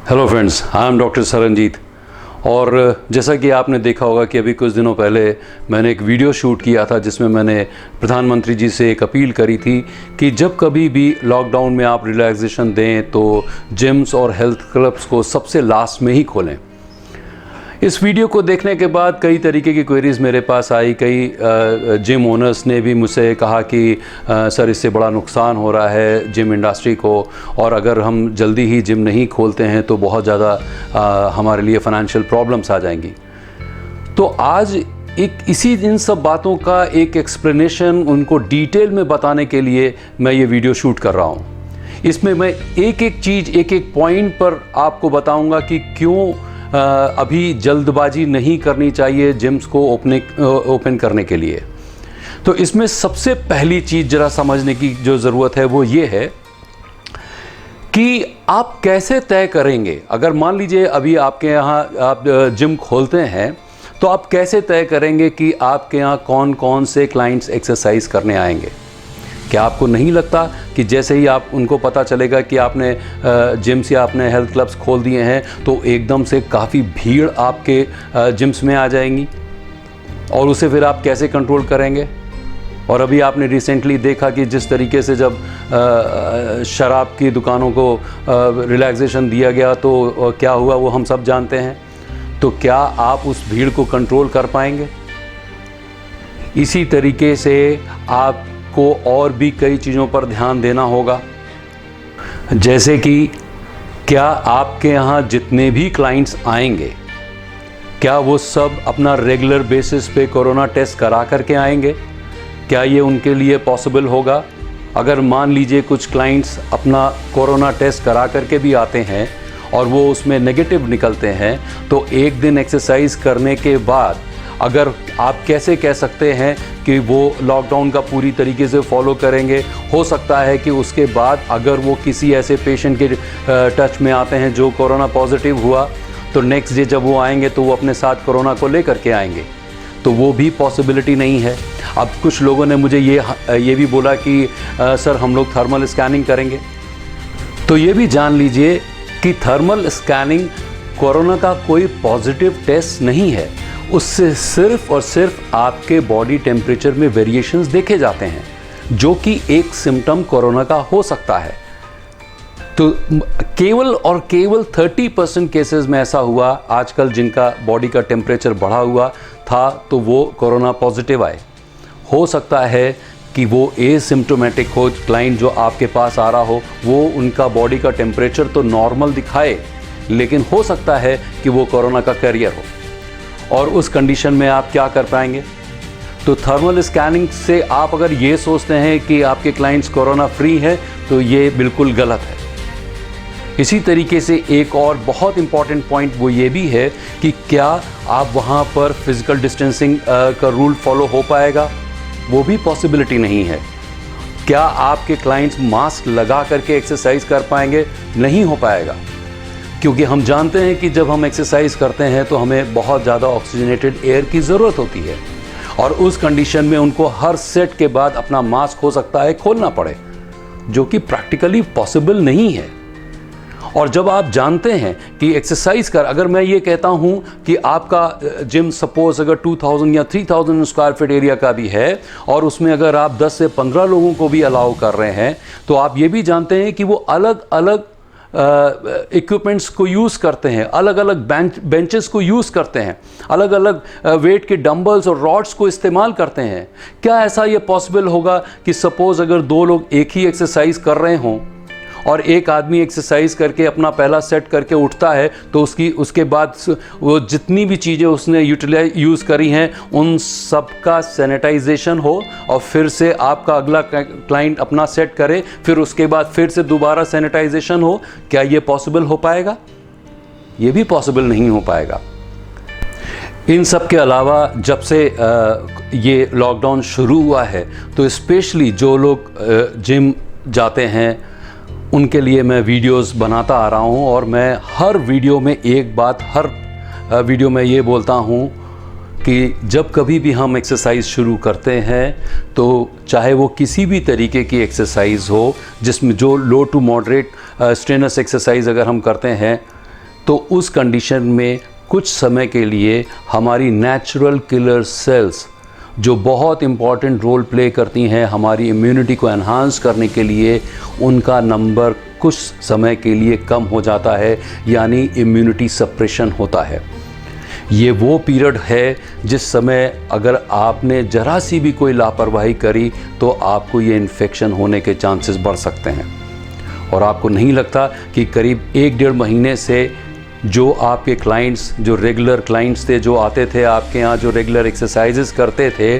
Hello friends, I am doctor Saranjit. और जैसा कि आपने देखा होगा कि अभी कुछ दिनों पहले मैंने एक वीडियो शूट किया था जिसमें मैंने प्रधानमंत्री जी से एक अपील करी थी कि जब कभी भी लॉकडाउन में आप रिलैक्सेशन दें तो जिम्स और हेल्थ क्लब्स को सबसे लास्ट में ही खोलें। इस वीडियो को देखने के बाद कई तरीके की क्वेरीज़ मेरे पास आई। कई जिम ओनर्स ने भी मुझसे कहा कि सर इससे बड़ा नुकसान हो रहा है जिम इंडस्ट्री को, और अगर हम जल्दी ही जिम नहीं खोलते हैं तो बहुत ज़्यादा हमारे लिए फ़ाइनेंशियल प्रॉब्लम्स आ जाएंगी। तो आज इसी इन सब बातों का एक एक्सप्लेनेशन उनको डिटेल में बताने के लिए मैं ये वीडियो शूट कर रहा हूँ। इसमें मैं एक एक चीज़ एक एक पॉइंट पर आपको बताऊँगा कि क्यों अभी जल्दबाजी नहीं करनी चाहिए जिम्स को ओपन करने के लिए। तो इसमें सबसे पहली चीज़ ज़रा समझने की जो ज़रूरत है वो ये है कि आप कैसे तय करेंगे। अगर मान लीजिए अभी आपके यहाँ आप जिम खोलते हैं तो आप कैसे तय करेंगे कि आपके यहाँ कौन कौन से क्लाइंट्स एक्सरसाइज करने आएंगे। क्या आपको नहीं लगता कि जैसे ही आप उनको पता चलेगा कि आपने जिम्स या आपने हेल्थ क्लब्स खोल दिए हैं तो एकदम से काफ़ी भीड़ आपके जिम्स में आ जाएंगी, और उसे फिर आप कैसे कंट्रोल करेंगे। और अभी आपने रिसेंटली देखा कि जिस तरीके से जब शराब की दुकानों को रिलैक्सेशन दिया गया तो क्या हुआ वो हम सब जानते हैं। तो क्या आप उस भीड़ को कंट्रोल कर पाएंगे? इसी तरीके से आप को और भी कई चीज़ों पर ध्यान देना होगा, जैसे कि क्या आपके यहाँ जितने भी क्लाइंट्स आएंगे क्या वो सब अपना रेगुलर बेसिस पे कोरोना टेस्ट करा करके आएंगे। क्या ये उनके लिए पॉसिबल होगा? अगर मान लीजिए कुछ क्लाइंट्स अपना कोरोना टेस्ट करा करके भी आते हैं और वो उसमें नेगेटिव निकलते हैं तो एक दिन एक्सरसाइज करने के बाद अगर आप कैसे कह सकते हैं कि वो लॉकडाउन का पूरी तरीके से फॉलो करेंगे। हो सकता है कि उसके बाद अगर वो किसी ऐसे पेशेंट के टच में आते हैं जो कोरोना पॉजिटिव हुआ तो नेक्स्ट डे जब वो आएंगे तो वो अपने साथ कोरोना को लेकर के आएंगे, तो वो भी पॉसिबिलिटी नहीं है। अब कुछ लोगों ने मुझे ये भी बोला कि सर हम लोग थर्मल स्कैनिंग करेंगे। तो ये भी जान लीजिए कि थर्मल स्कैनिंग कोरोना का कोई पॉजिटिव टेस्ट नहीं है। उससे सिर्फ और सिर्फ आपके बॉडी टेम्परेचर में वेरिएशंस देखे जाते हैं जो कि एक सिम्टम कोरोना का हो सकता है। तो केवल और केवल 30% केसेस में ऐसा हुआ आजकल जिनका बॉडी का टेम्परेचर बढ़ा हुआ था तो वो कोरोना पॉजिटिव आए। हो सकता है कि वो एसिम्प्टोमेटिक हो, क्लाइंट जो आपके पास आ रहा हो वो उनका बॉडी का टेम्परेचर तो नॉर्मल दिखाए लेकिन हो सकता है कि वो कोरोना का कैरियर हो, और उस कंडीशन में आप क्या कर पाएंगे। तो थर्मल स्कैनिंग से आप अगर ये सोचते हैं कि आपके क्लाइंट्स कोरोना फ्री हैं तो ये बिल्कुल गलत है। इसी तरीके से एक और बहुत इंपॉर्टेंट पॉइंट वो ये भी है कि क्या आप वहाँ पर फिजिकल डिस्टेंसिंग का रूल फॉलो हो पाएगा, वो भी पॉसिबिलिटी नहीं है। क्या आपके क्लाइंट्स मास्क लगा करके एक्सरसाइज कर पाएंगे? नहीं हो पाएगा, क्योंकि हम जानते हैं कि जब हम एक्सरसाइज करते हैं तो हमें बहुत ज़्यादा ऑक्सीजनेटेड एयर की ज़रूरत होती है, और उस कंडीशन में उनको हर सेट के बाद अपना मास्क हो सकता है खोलना पड़े, जो कि प्रैक्टिकली पॉसिबल नहीं है। और जब आप जानते हैं कि एक्सरसाइज कर, अगर मैं ये कहता हूँ कि आपका जिम सपोज अगर 2000 या 3000 स्क्वायर फीट एरिया का भी है और उसमें अगर आप 10 से 15 लोगों को भी अलाउ कर रहे हैं तो आप ये भी जानते हैं कि वो अलग अलग इक्विपमेंट्स को यूज़ करते हैं, अलग अलग बेंचेस को यूज़ करते हैं, अलग अलग वेट के डंबल्स और रॉड्स को इस्तेमाल करते हैं। क्या ऐसा ये पॉसिबल होगा कि सपोज़ अगर दो लोग एक ही एक्सरसाइज कर रहे हों और एक आदमी एक्सरसाइज करके अपना पहला सेट करके उठता है तो उसके बाद वो जितनी भी चीज़ें उसने यूज़ करी हैं उन सब का सैनिटाइजेशन हो और फिर से आपका अगला क्लाइंट अपना सेट करे, फिर उसके बाद फिर से दोबारा सैनिटाइजेशन हो? क्या ये पॉसिबल हो पाएगा? ये भी पॉसिबल नहीं हो पाएगा। इन सब के अलावा जब से ये लॉकडाउन शुरू हुआ है तो स्पेशली जो लोग जिम जाते हैं उनके लिए मैं वीडियोस बनाता आ रहा हूं, और मैं हर वीडियो में एक बात हर वीडियो में ये बोलता हूं कि जब कभी भी हम एक्सरसाइज शुरू करते हैं तो चाहे वो किसी भी तरीके की एक्सरसाइज हो जिसमें जो लो टू मॉडरेट स्ट्रेनस एक्सरसाइज अगर हम करते हैं तो उस कंडीशन में कुछ समय के लिए हमारी नेचुरल किलर सेल्स जो बहुत इम्पॉर्टेंट रोल प्ले करती हैं हमारी इम्यूनिटी को एनहांस करने के लिए, उनका नंबर कुछ समय के लिए कम हो जाता है, यानी इम्यूनिटी सप्रेशन होता है। ये वो पीरियड है जिस समय अगर आपने ज़रा सी भी कोई लापरवाही करी तो आपको ये इन्फेक्शन होने के चांसेस बढ़ सकते हैं। और आपको नहीं लगता कि करीब 1-1.5 महीने से जो आपके क्लाइंट्स, जो रेगुलर क्लाइंट्स थे, जो आते थे आपके यहाँ, जो रेगुलर एक्सरसाइजेस करते थे,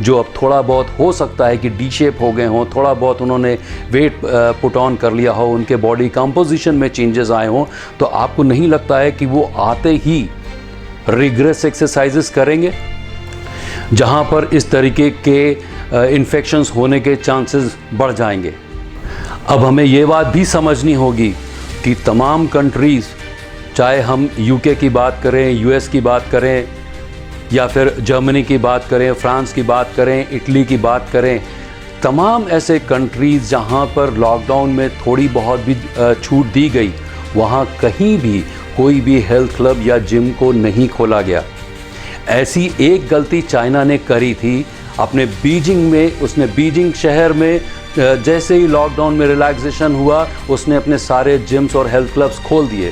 जो अब थोड़ा बहुत हो सकता है कि डी शेप हो गए हों, थोड़ा बहुत उन्होंने वेट पुट ऑन कर लिया हो, उनके बॉडी कंपोजिशन में चेंजेस आए हों, तो आपको नहीं लगता है कि वो आते ही रिग्रेस एक्सरसाइजेस करेंगे जहाँ पर इस तरीके के इन्फेक्शंस होने के चांसेस बढ़ जाएंगे। अब हमें ये बात भी समझनी होगी कि तमाम कंट्रीज़, चाहे हम यूके की बात करें, यूएस की बात करें, या फिर जर्मनी की बात करें, फ्रांस की बात करें, इटली की बात करें, तमाम ऐसे कंट्रीज़ जहां पर लॉकडाउन में थोड़ी बहुत भी छूट दी गई, वहां कहीं भी कोई भी हेल्थ क्लब या जिम को नहीं खोला गया। ऐसी एक गलती चाइना ने करी थी अपने बीजिंग में। उसने बीजिंग शहर में जैसे ही लॉकडाउन में रिलैक्सेशन हुआ, उसने अपने सारे जिम्स और हेल्थ क्लब्स खोल दिए,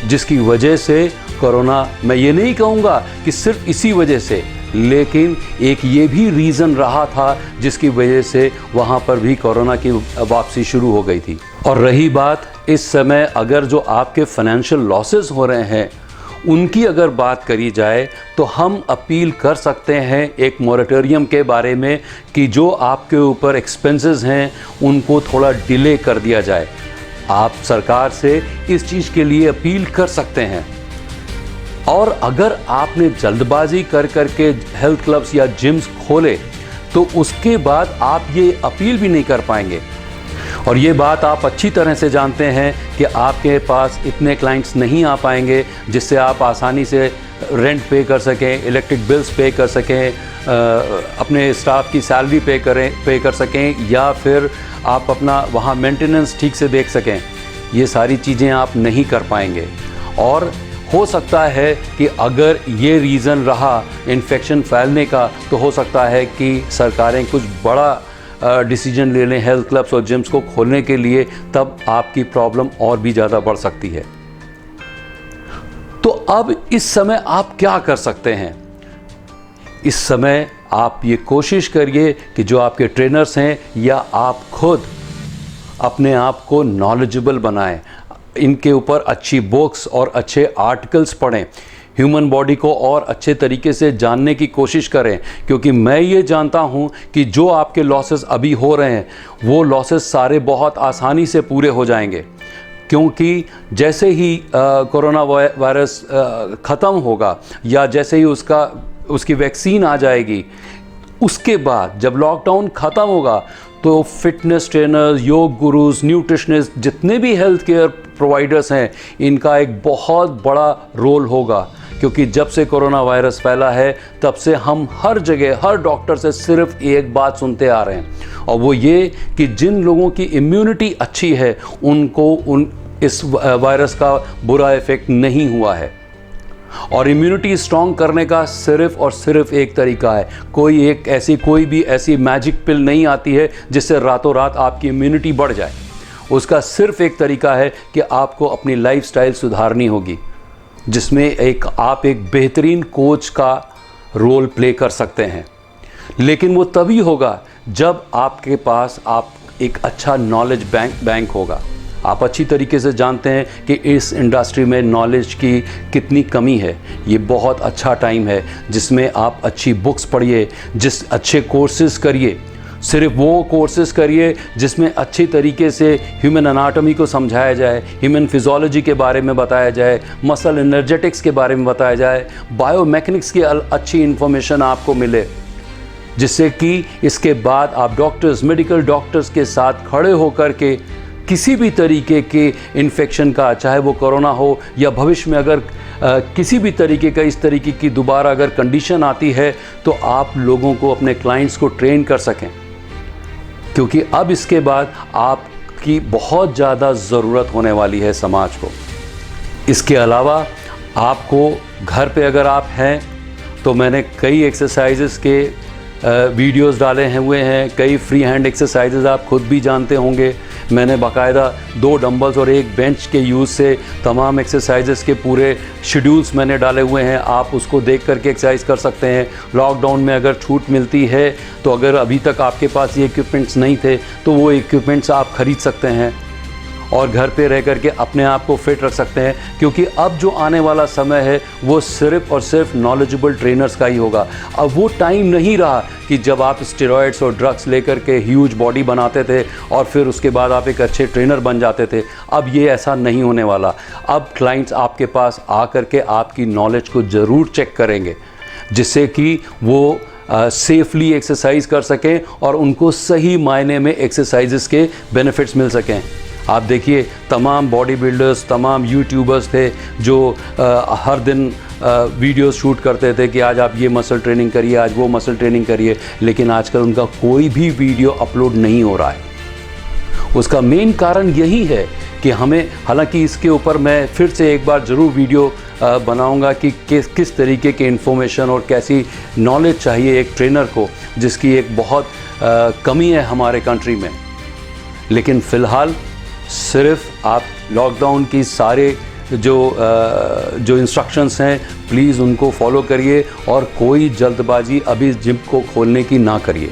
जिसकी वजह से कोरोना, मैं ये नहीं कहूँगा कि सिर्फ इसी वजह से, लेकिन एक ये भी रीज़न रहा था जिसकी वजह से वहाँ पर भी कोरोना की वापसी शुरू हो गई थी। और रही बात इस समय अगर जो आपके फाइनेंशियल लॉसेस हो रहे हैं उनकी अगर बात करी जाए, तो हम अपील कर सकते हैं एक मॉरेटोरियम के बारे में कि जो आपके ऊपर एक्सपेंसेस हैं उनको थोड़ा डिले कर दिया जाए। आप सरकार से इस चीज़ के लिए अपील कर सकते हैं। और अगर आपने जल्दबाजी कर के हेल्थ क्लब्स या जिम्स खोले तो उसके बाद आप ये अपील भी नहीं कर पाएंगे। और ये बात आप अच्छी तरह से जानते हैं कि आपके पास इतने क्लाइंट्स नहीं आ पाएंगे जिससे आप आसानी से रेंट पे कर सकें, इलेक्ट्रिक बिल्स पे कर सकें, अपने स्टाफ की सैलरी पे कर सकें, या फिर आप अपना वहाँ मेंटेनेंस ठीक से देख सकें। ये सारी चीज़ें आप नहीं कर पाएंगे। और हो सकता है कि अगर ये रीज़न रहा इन्फेक्शन फैलने का, तो हो सकता है कि सरकारें कुछ बड़ा डिसीजन ले लें हेल्थ क्लब्स और जिम्स को खोलने के लिए, तब आपकी प्रॉब्लम और भी ज़्यादा बढ़ सकती है। तो अब इस समय आप क्या कर सकते हैं? इस समय आप ये कोशिश करिए कि जो आपके ट्रेनर्स हैं या आप खुद अपने आप को नॉलेजेबल बनाएं, इनके ऊपर अच्छी बुक्स और अच्छे आर्टिकल्स पढ़ें, ह्यूमन बॉडी को और अच्छे तरीके से जानने की कोशिश करें। क्योंकि मैं ये जानता हूँ कि जो आपके लॉसेस अभी हो रहे हैं वो लॉसेस सारे बहुत आसानी से पूरे हो जाएंगे, क्योंकि जैसे ही कोरोना वायरस ख़त्म होगा या जैसे ही उसकी वैक्सीन आ जाएगी, उसके बाद जब लॉकडाउन ख़त्म होगा तो फिटनेस ट्रेनर्स, योग गुरुज, न्यूट्रिशनिस्ट, जितने भी हेल्थ केयर प्रोवाइडर्स हैं, इनका एक बहुत बड़ा रोल होगा। क्योंकि जब से कोरोना वायरस फैला है तब से हम हर जगह, हर डॉक्टर से सिर्फ एक बात सुनते आ रहे हैं, और वो ये कि जिन लोगों की इम्यूनिटी अच्छी है उनको इस वायरस का बुरा इफ़ेक्ट नहीं हुआ है। और इम्यूनिटी स्ट्रॉन्ग करने का सिर्फ और सिर्फ एक तरीका है। कोई भी ऐसी मैजिक पिल नहीं आती है जिससे रातों रात आपकी इम्यूनिटी बढ़ जाए। उसका सिर्फ एक तरीका है कि आपको अपनी लाइफस्टाइल सुधारनी होगी, जिसमें आप एक बेहतरीन कोच का रोल प्ले कर सकते हैं। लेकिन वो तभी होगा जब आपके पास एक अच्छा नॉलेज बैंक होगा। आप अच्छी तरीके से जानते हैं कि इस इंडस्ट्री में नॉलेज की कितनी कमी है। ये बहुत अच्छा टाइम है जिसमें आप अच्छी बुक्स पढ़िए, अच्छे कोर्सेज करिए। सिर्फ वो कोर्सेज करिए जिसमें अच्छी तरीके से ह्यूमन एनाटॉमी को समझाया जाए, ह्यूमन फिजियोलॉजी के बारे में बताया जाए, मसल एनर्जेटिक्स के बारे में बताया जाए, बायोमैकेनिक्स की अच्छी इन्फॉर्मेशन आपको मिले, जिससे कि इसके बाद आप डॉक्टर्स, मेडिकल डॉक्टर्स के साथ खड़े होकर के किसी भी तरीके के इन्फेक्शन का, चाहे वो कोरोना हो या भविष्य में अगर किसी भी तरीके का इस तरीके की दोबारा अगर कंडीशन आती है, तो आप लोगों को, अपने क्लाइंट्स को ट्रेन कर सकें। क्योंकि अब इसके बाद आपकी बहुत ज़्यादा ज़रूरत होने वाली है समाज को। इसके अलावा आपको घर पे अगर आप हैं तो मैंने कई एक्सरसाइजेस के वीडियोस डाले हुए हैं, कई फ्री हैंड एक्सरसाइजेस आप खुद भी जानते होंगे। मैंने बाकायदा 2 डंबल्स और 1 बेंच के यूज़ से तमाम एक्सरसाइजेस के पूरे शेड्यूल्स मैंने डाले हुए हैं, आप उसको देख करके एक्सरसाइज कर सकते हैं। लॉकडाउन में अगर छूट मिलती है तो अगर अभी तक आपके पास ये इक्विपमेंट्स नहीं थे तो वो इक्विपमेंट्स आप ख़रीद सकते हैं और घर पे रह करके अपने आप को फिट रख सकते हैं, क्योंकि अब जो आने वाला समय है वो सिर्फ़ और सिर्फ नॉलेजेबल ट्रेनर्स का ही होगा। अब वो टाइम नहीं रहा कि जब आप स्टेरॉइड्स और ड्रग्स लेकर के ह्यूज बॉडी बनाते थे और फिर उसके बाद आप एक अच्छे ट्रेनर बन जाते थे। अब ये ऐसा नहीं होने वाला। अब क्लाइंट्स आपके पास आ करके आपकी नॉलेज को ज़रूर चेक करेंगे, जिससे कि वो सेफली एक्सरसाइज कर सकें और उनको सही मायने में एक्सरसाइजेस के बेनिफिट्स मिल सकें। आप देखिए, तमाम बॉडी बिल्डर्स, तमाम यूट्यूबर्स थे जो हर दिन वीडियोस शूट करते थे कि आज आप ये मसल ट्रेनिंग करिए, आज वो मसल ट्रेनिंग करिए, लेकिन आजकल उनका कोई भी वीडियो अपलोड नहीं हो रहा है। उसका मेन कारण यही है कि हमें, हालांकि इसके ऊपर मैं फिर से एक बार ज़रूर वीडियो बनाऊंगा कि किस तरीके के इन्फॉर्मेशन और कैसी नॉलेज चाहिए एक ट्रेनर को, जिसकी एक बहुत कमी है हमारे कंट्री में। लेकिन फ़िलहाल सिर्फ आप लॉकडाउन की सारे जो इंस्ट्रक्शंस हैं, प्लीज़ उनको फॉलो करिए और कोई जल्दबाजी अभी जिम को खोलने की ना करिए।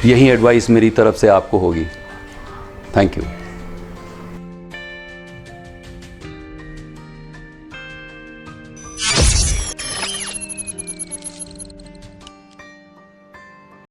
यही एडवाइस मेरी तरफ से आपको होगी। Thank you.